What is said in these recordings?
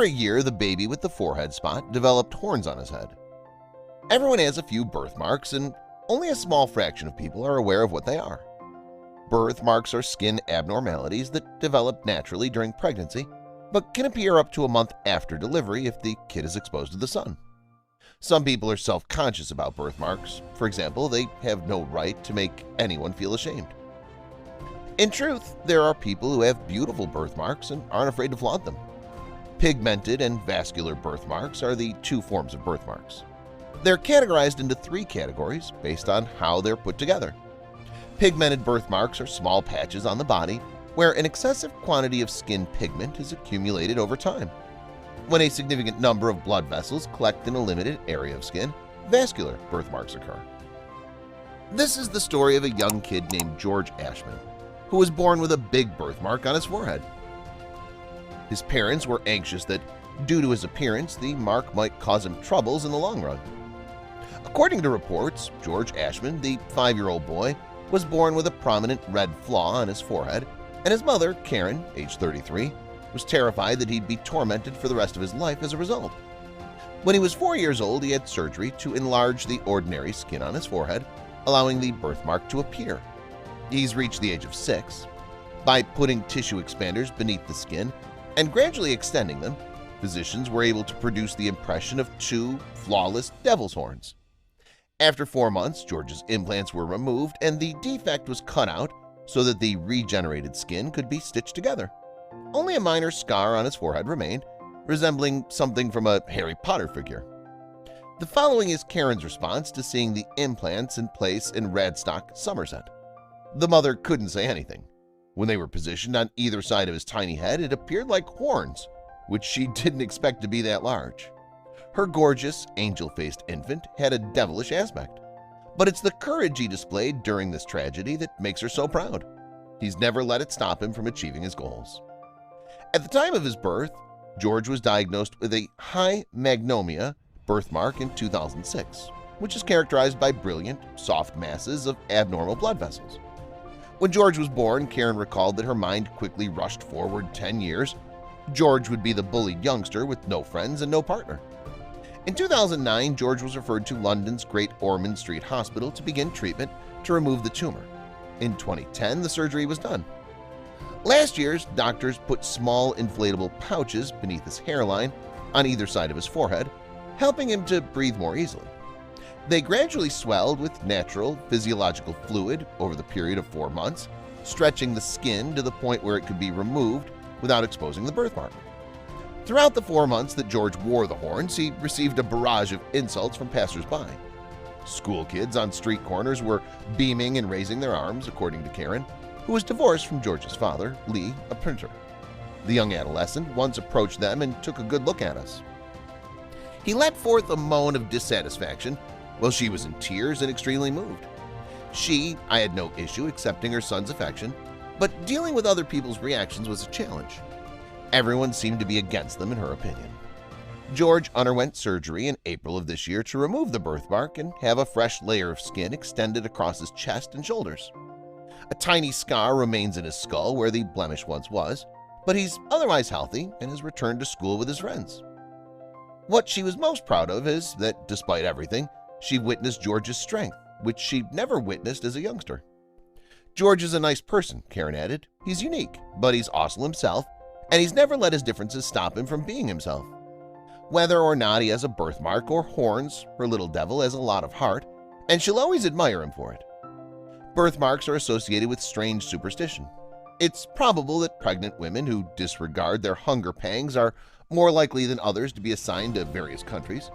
After a year, the baby with the forehead spot developed horns on his head. Everyone has a few birthmarks, and only a small fraction of people are aware of what they are. Birthmarks are skin abnormalities that develop naturally during pregnancy, but can appear up to a month after delivery if the kid is exposed to the sun. Some people are self-conscious about birthmarks. For example, they have no right to make anyone feel ashamed. In truth, there are people who have beautiful birthmarks and aren't afraid to flaunt them. Pigmented and vascular birthmarks are the two forms of birthmarks. They're categorized into three categories based on how they're put together. Pigmented birthmarks are small patches on the body where an excessive quantity of skin pigment is accumulated over time. When a significant number of blood vessels collect in a limited area of skin, vascular birthmarks occur. This is the story of a young kid named George Ashman, who was born with a big birthmark on his forehead. His parents were anxious that, due to his appearance, the mark might cause him troubles in the long run. According to reports, George Ashman, the 5-year-old boy, was born with a prominent red flaw on his forehead, and his mother, Karen, age 33, was terrified that he'd be tormented for the rest of his life as a result. When he was 4 years old, he had surgery to enlarge the ordinary skin on his forehead, allowing the birthmark to appear. He's reached the age of 6. By putting tissue expanders beneath the skin and gradually extending them, physicians were able to produce the impression of two flawless devil's horns. After 4 months, George's implants were removed and the defect was cut out so that the regenerated skin could be stitched together. Only a minor scar on his forehead remained, resembling something from a Harry Potter figure. The following is Karen's response to seeing the implants in place in Radstock, Somerset. The mother couldn't say anything. When they were positioned on either side of his tiny head, it appeared like horns, which she didn't expect to be that large. Her gorgeous, angel-faced infant had a devilish aspect. But it's the courage he displayed during this tragedy that makes her so proud. He's never let it stop him from achieving his goals. At the time of his birth, George was diagnosed with a high magnomia birthmark in 2006, which is characterized by brilliant, soft masses of abnormal blood vessels. When George was born, Karen recalled that her mind quickly rushed forward 10 years. George would be the bullied youngster with no friends and no partner. In 2009, George was referred to London's Great Ormond Street Hospital to begin treatment to remove the tumor. In 2010, the surgery was done. Last year, doctors put small inflatable pouches beneath his hairline on either side of his forehead, helping him to breathe more easily. They gradually swelled with natural physiological fluid over the period of 4 months, stretching the skin to the point where it could be removed without exposing the birthmark. Throughout the 4 months that George wore the horns, he received a barrage of insults from passers-by. School kids on street corners were beaming and raising their arms, according to Karen, who was divorced from George's father, Lee, a printer. The young adolescent once approached them and took a good look at us. He let forth a moan of dissatisfaction while she was in tears and extremely moved. I had no issue accepting her son's affection, but dealing with other people's reactions was a challenge. Everyone seemed to be against them in her opinion. George underwent surgery in April of this year to remove the birthmark and have a fresh layer of skin extended across his chest and shoulders. A tiny scar remains in his skull where the blemish once was, but he's otherwise healthy and has returned to school with his friends. What she was most proud of is that, despite everything, she witnessed George's strength, which she never witnessed as a youngster. George is a nice person, Karen added. He's unique, but he's awesome himself, and he's never let his differences stop him from being himself. Whether or not he has a birthmark or horns, her little devil has a lot of heart, and she'll always admire him for it. Birthmarks are associated with strange superstition. It's probable that pregnant women who disregard their hunger pangs are more likely than others to be assigned to various countries.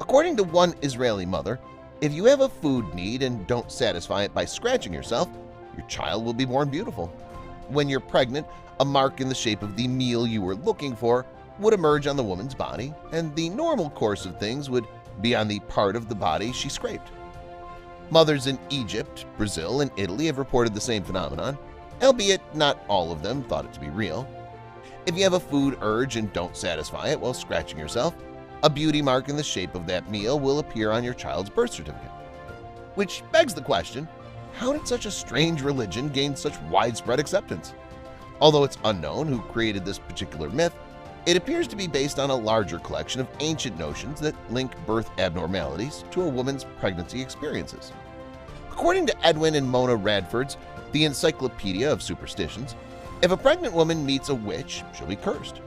According to one Israeli mother, if you have a food need and don't satisfy it by scratching yourself, your child will be born beautiful. When you're pregnant, a mark in the shape of the meal you were looking for would emerge on the woman's body, and the normal course of things would be on the part of the body she scraped. Mothers in Egypt, Brazil, and Italy have reported the same phenomenon, albeit not all of them thought it to be real. If you have a food urge and don't satisfy it while scratching yourself, a beauty mark in the shape of that meal will appear on your child's birth certificate. Which begs the question, how did such a strange religion gain such widespread acceptance? Although it's unknown who created this particular myth, It appears to be based on a larger collection of ancient notions that link birth abnormalities to a woman's pregnancy experiences. According to Edwin and Mona Radford's The Encyclopedia of Superstitions, if a pregnant woman meets a witch, she'll be cursed.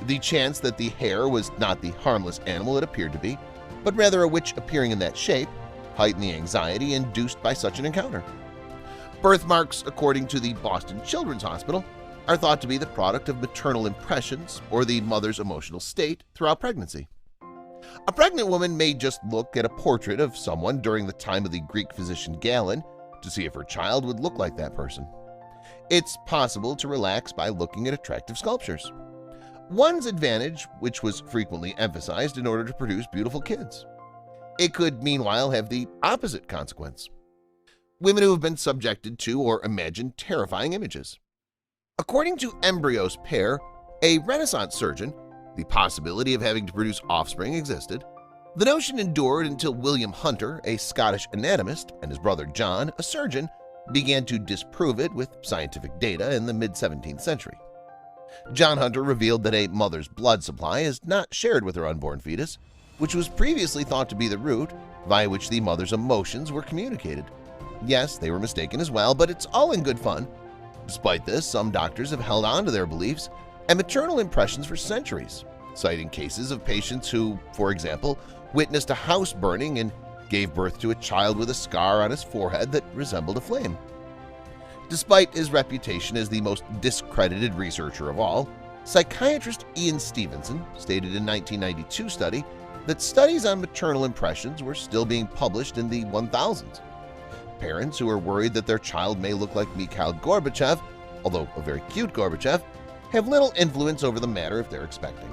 The chance that the hare was not the harmless animal it appeared to be, but rather a witch appearing in that shape, heightened the anxiety induced by such an encounter. Birthmarks, according to the Boston Children's Hospital, are thought to be the product of maternal impressions or the mother's emotional state throughout pregnancy. A pregnant woman may just look at a portrait of someone during the time of the Greek physician Galen to see if her child would look like that person. It's possible to relax by looking at attractive sculptures. One's advantage, which was frequently emphasized in order to produce beautiful kids. It could meanwhile have the opposite consequence. Women who have been subjected to or imagined terrifying images. According to Embryos Pair, a Renaissance surgeon, the possibility of having to produce offspring existed. The notion endured until William Hunter, a Scottish anatomist, and his brother John, a surgeon, began to disprove it with scientific data in the mid-17th century. John Hunter revealed that a mother's blood supply is not shared with her unborn fetus, which was previously thought to be the route via which the mother's emotions were communicated. Yes, they were mistaken as well, but it's all in good fun. Despite this, some doctors have held on to their beliefs and maternal impressions for centuries, citing cases of patients who, for example, witnessed a house burning and gave birth to a child with a scar on his forehead that resembled a flame. Despite his reputation as the most discredited researcher of all, psychiatrist Ian Stevenson stated in a 1992 study that studies on maternal impressions were still being published in the 1000s. Parents who are worried that their child may look like Mikhail Gorbachev, although a very cute Gorbachev, have little influence over the matter if they're expecting.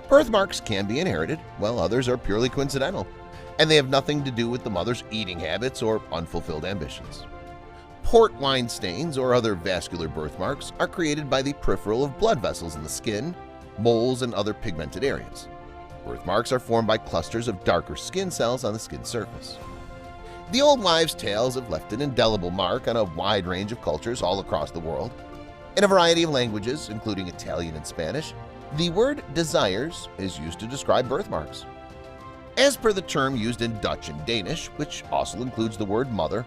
Birthmarks can be inherited, while others are purely coincidental, and they have nothing to do with the mother's eating habits or unfulfilled ambitions. Port wine stains or other vascular birthmarks are created by the peripheral of blood vessels in the skin, moles, and other pigmented areas. Birthmarks are formed by clusters of darker skin cells on the skin surface. The old wives' tales have left an indelible mark on a wide range of cultures all across the world. In a variety of languages, including Italian and Spanish, the word desires is used to describe birthmarks. As per the term used in Dutch and Danish, which also includes the word mother,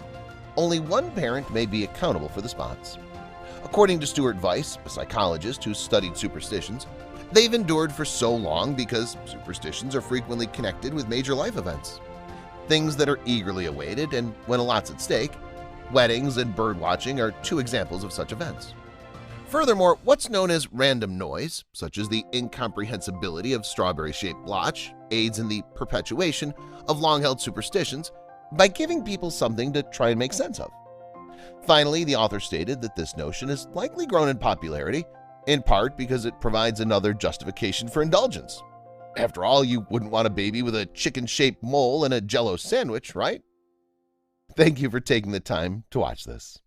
only one parent may be accountable for the spots. According to Stuart Weiss, a psychologist who studied superstitions, they've endured for so long because superstitions are frequently connected with major life events. Things that are eagerly awaited and when a lot's at stake. Weddings and birdwatching are two examples of such events. Furthermore, what's known as random noise, such as the incomprehensibility of strawberry-shaped blotch, aids in the perpetuation of long-held superstitions by giving people something to try and make sense of. Finally, the author stated that this notion has likely grown in popularity, in part because it provides another justification for indulgence. After all, you wouldn't want a baby with a chicken-shaped mole and a Jell-O sandwich, right? Thank you for taking the time to watch this.